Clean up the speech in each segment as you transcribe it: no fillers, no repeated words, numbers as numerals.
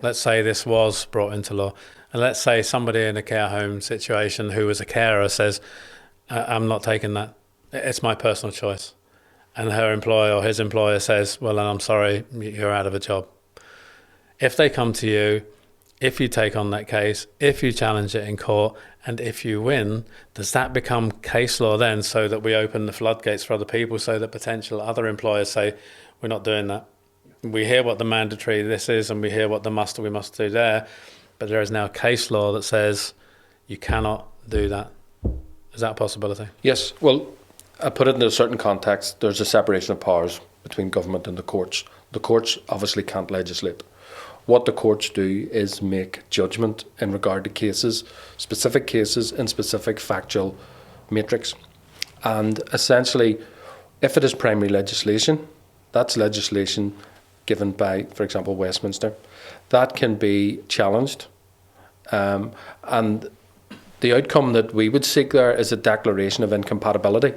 let's say this was brought into law, and let's say somebody in a care home situation who was a carer says, I'm not taking that, it's my personal choice. And her employer or his employer says, well, then I'm sorry, you're out of a job. If they come to you, if you take on that case, if you challenge it in court, and if you win, does that become case law then, so that we open the floodgates for other people, so that potential other employers say, we're not doing that? We hear what the mandatory this is, and we hear what we must do there, but there is now case law that says you cannot do that. Is that a possibility? Yes. Well, I put it in a certain context. There's a separation of powers between government and the courts. The courts obviously can't legislate. What the courts do is make judgment in regard to cases, specific cases in specific factual matrix. And essentially, if it is primary legislation, that's legislation given by, for example, Westminster, that can be challenged. And the outcome that we would seek there is a declaration of incompatibility.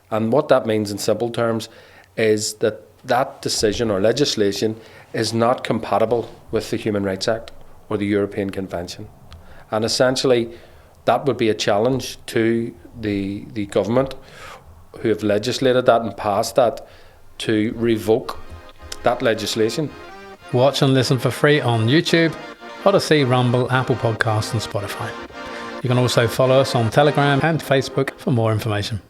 And what that means in simple terms is that that decision or legislation is not compatible with the Human Rights Act or the European Convention. And essentially, that would be a challenge to the government who have legislated that and passed that to revoke that legislation. Watch and listen for free on YouTube, Odyssey, Rumble, Apple Podcasts and Spotify. You can also follow us on Telegram and Facebook for more information.